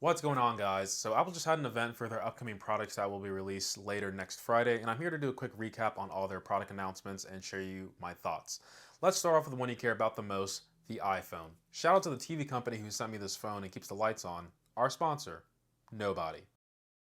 What's going on, guys? So Apple just had an event for their upcoming products that will be released later next Friday, and I'm here to do a quick recap on all their product announcements and share you my thoughts. Let's start off with the one you care about the most, the iPhone. Shout out to the TV company who sent me this phone and keeps the lights on. Our sponsor, nobody.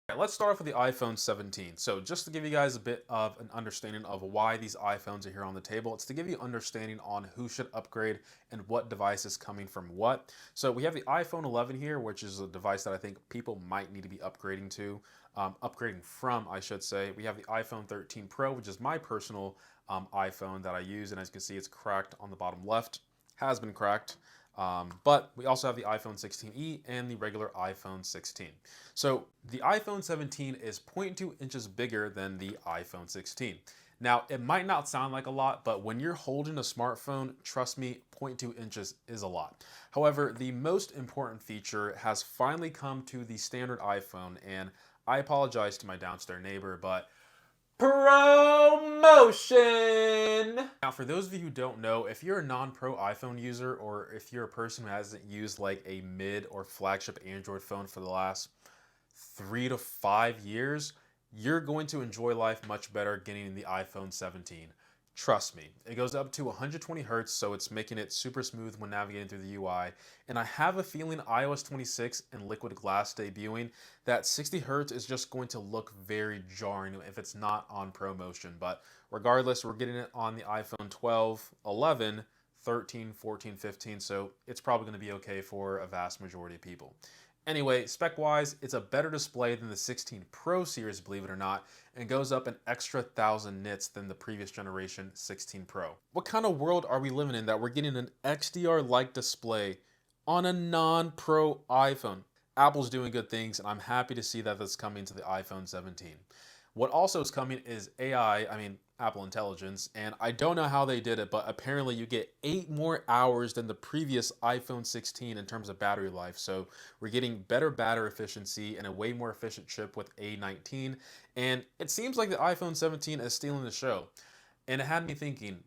Alright, let's start off with the iPhone 17. So just to give you guys a bit of an understanding of why these iPhones are here on the table, it's to give you understanding on who should upgrade and what device is coming from what. So we have the iPhone 11 here, which is a device that I think people might need to be upgrading to, upgrading from, I should say. We have the iPhone 13 Pro, which is my personal iPhone that I use, and as you can see, it's cracked on the bottom left, has been cracked. But we also have the iPhone 16e and the regular iPhone 16. So the iPhone 17 is 0.2 inches bigger than the iPhone 16. Now, it might not sound like a lot, but when you're holding a smartphone, trust me, 0.2 inches is a lot. However, the most important feature has finally come to the standard iPhone, and I apologize to my downstairs neighbor, but promotion. Now, for those of you who don't know, if you're a non-pro iPhone user or if you're a person who hasn't used like a mid or flagship Android phone for the last 3 to 5 years, you're going to enjoy life much better getting the iPhone 17. Trust me, it goes up to 120 hertz, so it's making it super smooth when navigating through the UI. And I have a feeling iOS 26 and Liquid Glass debuting, that 60 hertz is just going to look very jarring if it's not on ProMotion. But regardless, we're getting it on the iPhone 12, 11, 13, 14, 15, so it's probably going to be okay for a vast majority of people. Anyway, spec-wise, it's a better display than the 16 Pro series, believe it or not, and goes up an extra 1,000 nits than the previous generation 16 Pro. What kind of world are we living in that we're getting an XDR-like display on a non-Pro iPhone? Apple's doing good things, and I'm happy to see that that's coming to the iPhone 17. What also is coming is Apple Intelligence, and I don't know how they did it, but apparently you get 8 more hours than the previous iPhone 16 in terms of battery life. So we're getting better battery efficiency and a way more efficient chip with A19, and it seems like the iPhone 17 is stealing the show. And it had me thinking,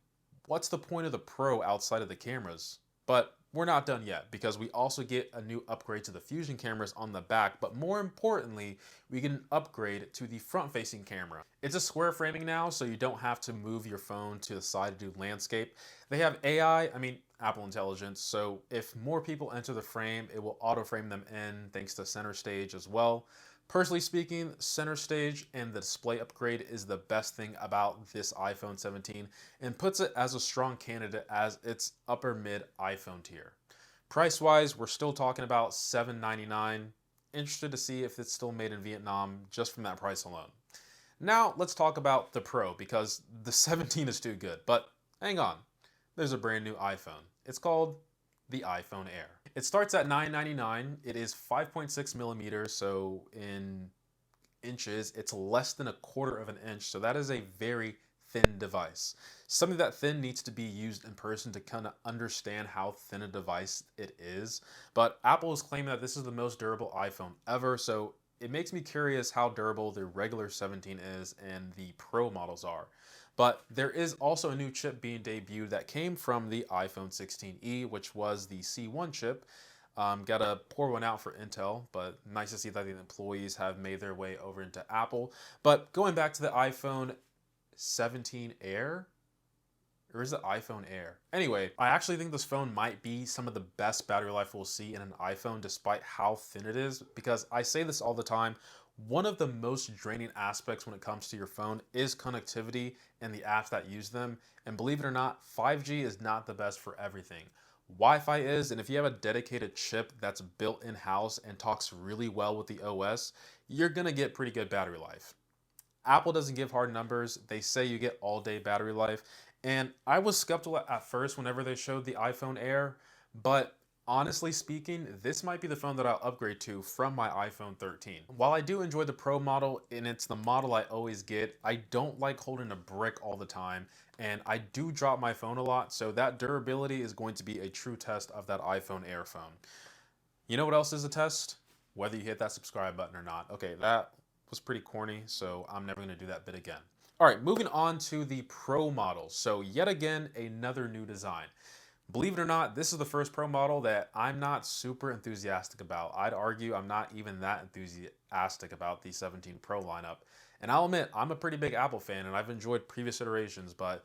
what's the point of the Pro outside of the cameras? But we're not done yet, because we also get a new upgrade to the Fusion cameras on the back, but more importantly, we get an upgrade to the front-facing camera. It's a square framing now, so you don't have to move your phone to the side to do landscape. They have Apple Intelligence, so if more people enter the frame, it will auto-frame them in thanks to center stage as well. Personally speaking, center stage and the display upgrade is the best thing about this iPhone 17 and puts it as a strong candidate as its upper mid iPhone tier. Price wise, we're still talking about $799. Interested to see if it's still made in Vietnam just from that price alone. Now let's talk about the Pro, because the 17 is too good, but hang on, there's a brand new iPhone. It's called the iPhone Air. It starts at $999. It is 5.6 millimeters, so in inches, it's less than a quarter of an inch. So that is a very thin device. Something that thin needs to be used in person to kind of understand how thin a device it is. But Apple is claiming that this is the most durable iPhone ever, so it makes me curious how durable the regular 17 is and the Pro models are. But there is also a new chip being debuted that came from the iPhone 16e, which was the C1 chip. Got to pour one out for Intel, but nice to see that the employees have made their way over into Apple. But going back to the iPhone 17 Air, or is it iPhone Air? Anyway, I actually think this phone might be some of the best battery life we'll see in an iPhone despite how thin it is, because I say this all the time, one of the most draining aspects when it comes to your phone is connectivity and the apps that use them. And believe it or not, 5G is not the best for everything. Wi-Fi is, and if you have a dedicated chip that's built in-house and talks really well with the OS, you're gonna get pretty good battery life. Apple doesn't give hard numbers. They say you get all-day battery life. And I was skeptical at first whenever they showed the iPhone Air, but honestly speaking, this might be the phone that I'll upgrade to from my iPhone 13. While I do enjoy the Pro model, and it's the model I always get, I don't like holding a brick all the time, and I do drop my phone a lot, so that durability is going to be a true test of that iPhone Air phone. You know what else is a test? Whether you hit that subscribe button or not. Okay, that was pretty corny, so I'm never gonna do that bit again. All right, moving on to the Pro models. So yet again, another new design. Believe it or not, this is the first Pro model that I'm not super enthusiastic about. I'd argue I'm not even that enthusiastic about the 17 Pro lineup. And I'll admit, I'm a pretty big Apple fan and I've enjoyed previous iterations, but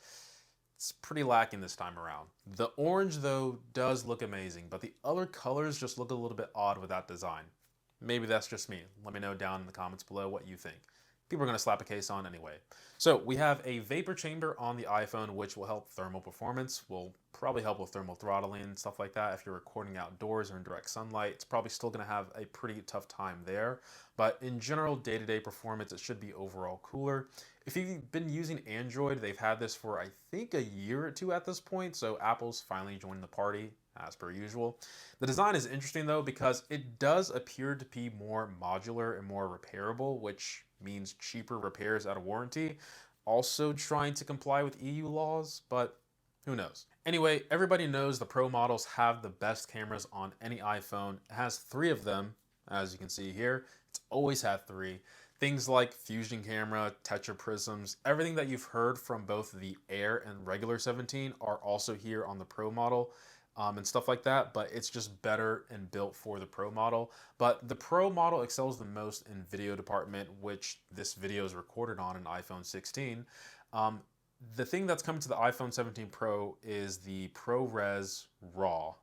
it's pretty lacking this time around. The orange, though, does look amazing, but the other colors just look a little bit odd with that design. Maybe that's just me. Let me know down in the comments below what you think. People are going to slap a case on anyway. So we have a vapor chamber on the iPhone, which will help thermal performance, will probably help with thermal throttling and stuff like that. If you're recording outdoors or in direct sunlight, it's probably still going to have a pretty tough time there. But in general, day-to-day performance, it should be overall cooler. If you've been using Android, they've had this for, I think, a year or two at this point, so Apple's finally joined the party, as per usual. The design is interesting, though, because it does appear to be more modular and more repairable, which means cheaper repairs out of warranty. Also trying to comply with EU laws, but who knows? Anyway, everybody knows the Pro models have the best cameras on any iPhone. It has 3 of them, as you can see here. It's always had 3. Things like fusion camera, tetra prisms, everything that you've heard from both the Air and regular 17 are also here on the Pro model. And stuff like that, but it's just better and built for the Pro model. But the Pro model excels the most in video department, which this video is recorded on an iPhone 16. The thing that's coming to the iPhone 17 Pro is the ProRes RAW,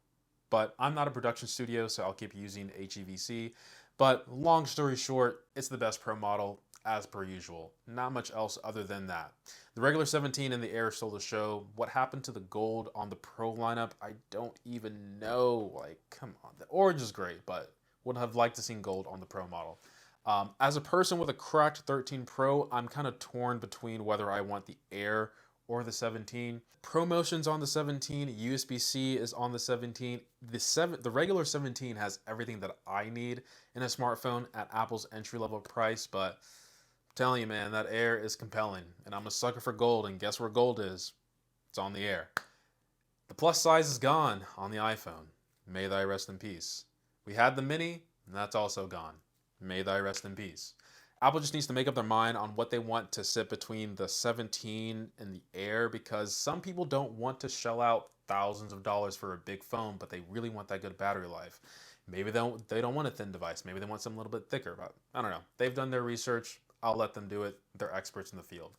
but I'm not a production studio, so I'll keep using HEVC. But long story short, it's the best Pro model as per usual. Not much else other than that. The regular 17 and the Air stole the show. What happened to the gold on the Pro lineup, I don't even know. Like, come on. The orange is great, but would have liked to see gold on the Pro model. As a person with a cracked 13 Pro, I'm kind of torn between whether I want the Air or the 17. ProMotion's on the 17, USB-C is on the 17. The regular 17 has everything that I need in a smartphone at Apple's entry-level price, but I'm telling you, man, that Air is compelling, and I'm a sucker for gold, and guess where gold is? It's on the Air. The plus size is gone on the iPhone. May thy rest in peace. We had the Mini, and that's also gone. May thy rest in peace. Apple just needs to make up their mind on what they want to sit between the 17 and the Air, because some people don't want to shell out thousands of dollars for a big phone, but they really want that good battery life. Maybe they don't want a thin device. Maybe they want something a little bit thicker, but I don't know. They've done their research. I'll let them do it. They're experts in the field.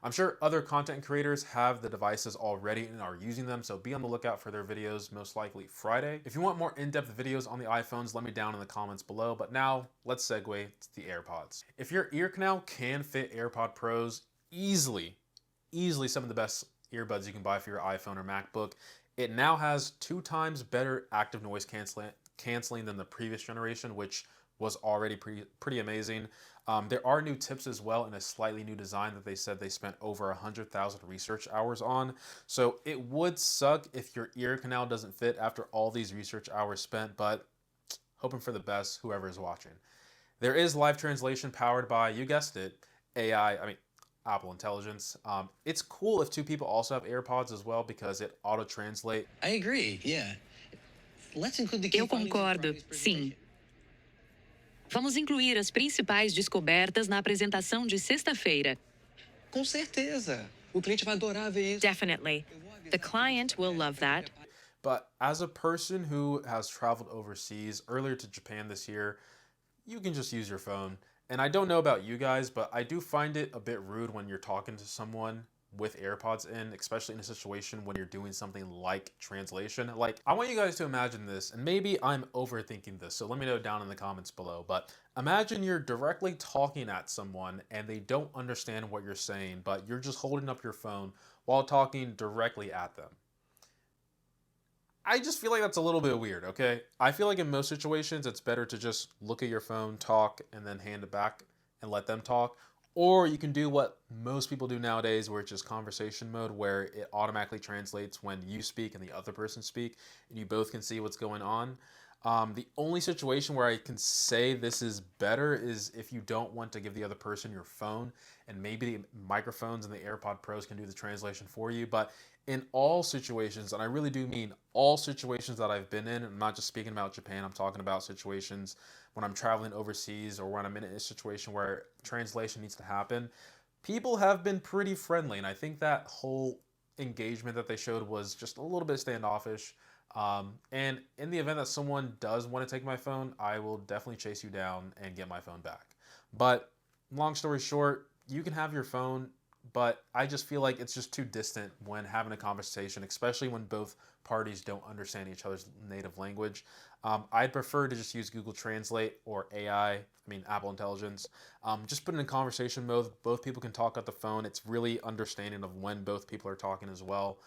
I'm sure other content creators have the devices already and are using them, so be on the lookout for their videos, most likely Friday. If you want more in-depth videos on the iPhones, let me down in the comments below, but now let's segue to the AirPods. If your ear canal can fit AirPod Pros, easily some of the best earbuds you can buy for your iPhone or MacBook. It now has 2 times better active noise canceling than the previous generation, which was already pretty amazing. There are new tips as well and a slightly new design that they said they spent over 100,000 research hours on. So it would suck if your ear canal doesn't fit after all these research hours spent, but hoping for the best, whoever is watching. There is live translation powered by, you guessed it, Apple Intelligence. It's cool if 2 people also have AirPods as well because it auto-translate. I agree, yeah. Let's include the key Eu concordo, sim. Vamos incluir as principais descobertas na apresentação de sexta-feira. Com certeza. O cliente vai adorar ver isso. Definitely. The client will love that. But as a person who has traveled overseas, earlier to Japan this year, you can just use your phone. And I don't know about you guys, but I do find it a bit rude when you're talking to someone with AirPods in, especially in a situation when you're doing something like translation. Like, I want you guys to imagine this, and maybe I'm overthinking this, so let me know down in the comments below, but imagine you're directly talking at someone and they don't understand what you're saying, but you're just holding up your phone while talking directly at them. I just feel like that's a little bit weird, okay? I feel like in most situations, it's better to just look at your phone, talk, and then hand it back and let them talk. Or you can do what most people do nowadays, where it's just conversation mode, where it automatically translates when you speak and the other person speak, and you both can see what's going on. The only situation where I can say this is better is if you don't want to give the other person your phone, and maybe the microphones and the AirPod Pros can do the translation for you. But in all situations, and I really do mean all situations that I've been in, I'm not just speaking about Japan, I'm talking about situations when I'm traveling overseas or when I'm in a situation where translation needs to happen, people have been pretty friendly. And I think that whole engagement that they showed was just a little bit standoffish. And in the event that someone does want to take my phone, I will definitely chase you down and get my phone back. But long story short, you can have your phone, but I just feel like it's just too distant when having a conversation, especially when both parties don't understand each other's native language. I'd prefer to just use Google Translate or AI, Apple Intelligence. Just put it in conversation mode. Both people can talk at the phone. It's really understanding of when both people are talking as well.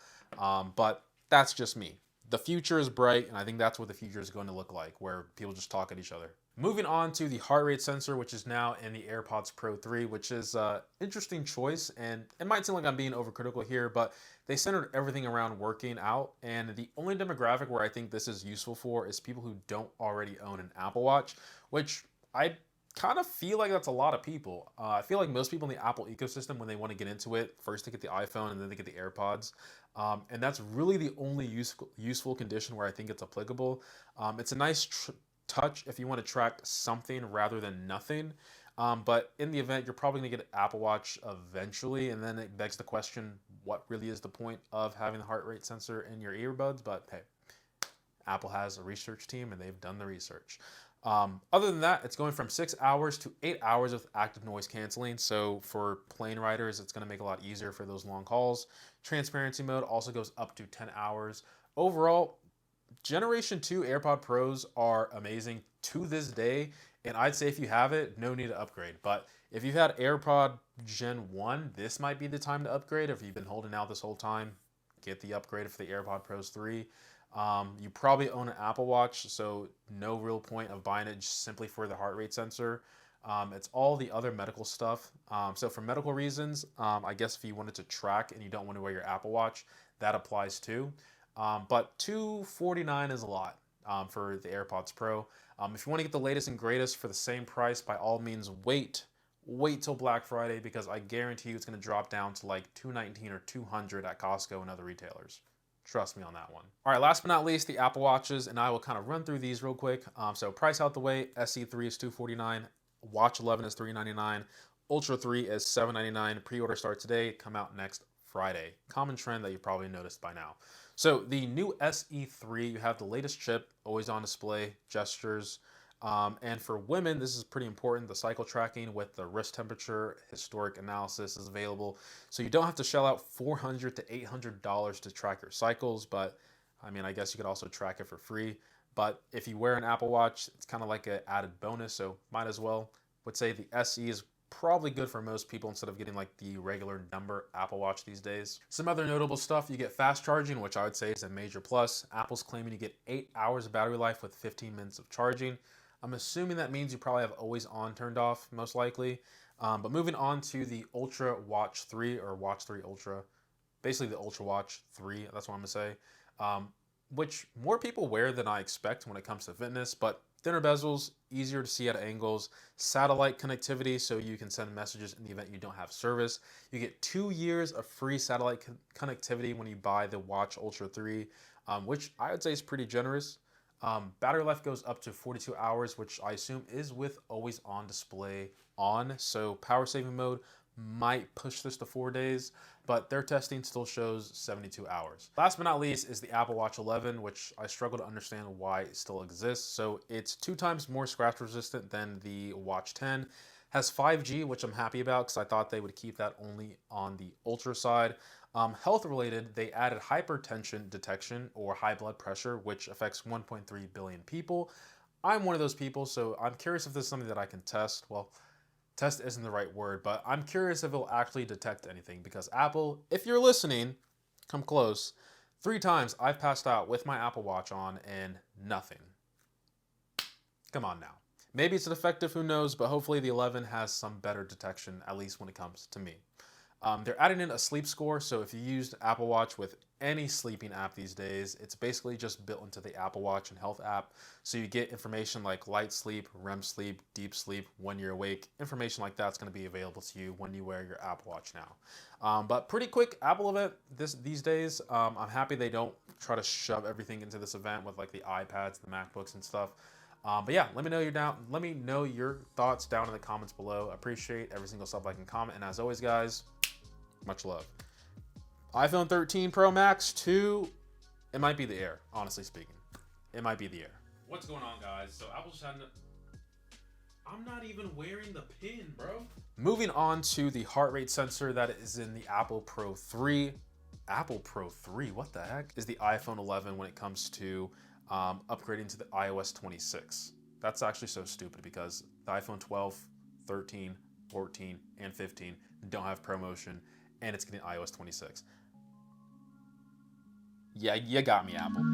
But that's just me. The future is bright, and I think that's what the future is going to look like, where people just talk at each other. Moving on to the heart rate sensor, which is now in the AirPods Pro 3, which is an interesting choice. And it might seem like I'm being overcritical here, but they centered everything around working out. And the only demographic where I think this is useful for is people who don't already own an Apple Watch, which I kind of feel like that's a lot of people. I feel like most people in the Apple ecosystem, when they want to get into it, first they get the iPhone and then they get the AirPods. And that's really the only useful condition where I think it's applicable. It's a nice touch if you want to track something rather than nothing. But in the event, you're probably going to get an Apple Watch eventually. And then it begs the question, what really is the point of having the heart rate sensor in your earbuds? But hey, Apple has a research team and they've done the research. Other than that, it's going from 6 hours to 8 hours with active noise canceling. So for plane riders, it's going to make it a lot easier for those long hauls. Transparency mode also goes up to 10 hours. Overall, Generation 2 AirPod Pros are amazing to this day. And I'd say if you have it, no need to upgrade. But if you've had AirPod Gen 1, this might be the time to upgrade. If you've been holding out this whole time, get the upgrade for the AirPod Pros 3. You probably own an Apple Watch, so no real point of buying it just simply for the heart rate sensor. It's all the other medical stuff. So for medical reasons, I guess if you wanted to track and you don't want to wear your Apple Watch, that applies too. But $249 is a lot for the AirPods Pro. If you want to get the latest and greatest for the same price, by all means, wait till Black Friday, because I guarantee you it's going to drop down to like $219 or $200 at Costco and other retailers. Trust me on that one. All right, last but not least, the Apple Watches, and I will kind of run through these real quick. So price out the way, SE3 is $249, Watch 11 is $399, Ultra 3 is $799. Pre-order starts today, come out next Friday. Common trend that you probably noticed by now. So the new SE3, you have the latest chip, always on display, gestures. And for women, this is pretty important. The cycle tracking with the wrist temperature, historic analysis is available. So you don't have to shell out $400 to $800 to track your cycles, but I guess you could also track it for free. But if you wear an Apple Watch, it's kind of like an added bonus, so might as well. Would say the SE is probably good for most people instead of getting like the regular number Apple Watch these days. Some other notable stuff, you get fast charging, which I would say is a major plus. Apple's claiming you get 8 hours of battery life with 15 minutes of charging. I'm assuming that means you probably have always on turned off, most likely. But moving on to the Ultra Watch 3 or Watch 3 Ultra, basically the Ultra Watch 3, that's what I'm gonna say, which more people wear than I expect when it comes to fitness, but thinner bezels, easier to see at angles, satellite connectivity so you can send messages in the event you don't have service. You get 2 years of free satellite connectivity when you buy the Watch Ultra 3, which I would say is pretty generous. Battery life goes up to 42 hours, which I assume is with always on display on. So power saving mode might push this to 4 days, but their testing still shows 72 hours. Last but not least is the Apple Watch 11, which I struggle to understand why it still exists. So it's 2 times more scratch resistant than the Watch 10. Has 5G, which I'm happy about because I thought they would keep that only on the Ultra side. Health related, they added hypertension detection or high blood pressure, which affects 1.3 billion people. I'm one of those people, so I'm curious if this is something that I can test. Well, test isn't the right word, but I'm curious if it'll actually detect anything, because Apple, if you're listening, come close. 3 times I've passed out with my Apple Watch on and nothing. Come on now. Maybe it's defective, who knows, but hopefully the 11 has some better detection, at least when it comes to me. They're adding in a sleep score, so if you used Apple Watch with any sleeping app these days, it's basically just built into the Apple Watch and Health app. So you get information like light sleep, REM sleep, deep sleep, when you're awake. Information like that's going to be available to you when you wear your Apple Watch now. But pretty quick Apple event these days. I'm happy they don't try to shove everything into this event with like the iPads, the MacBooks and stuff. But yeah, let me know your thoughts down in the comments below. I appreciate every single sub, like, and comment. And as always, guys, much love. iPhone 13 Pro Max 2, it might be the Air, honestly speaking. It might be the Air. What's going on, guys? So Apple's had I'm not even wearing the pin, bro. Moving on to the heart rate sensor that is in the Apple Pro 3. Apple Pro 3, what the heck? Is the iPhone 11 when it comes to upgrading to the iOS 26. That's actually so stupid because the iPhone 12, 13, 14, and 15 don't have ProMotion, and it's getting iOS 26. Yeah, you got me, Apple.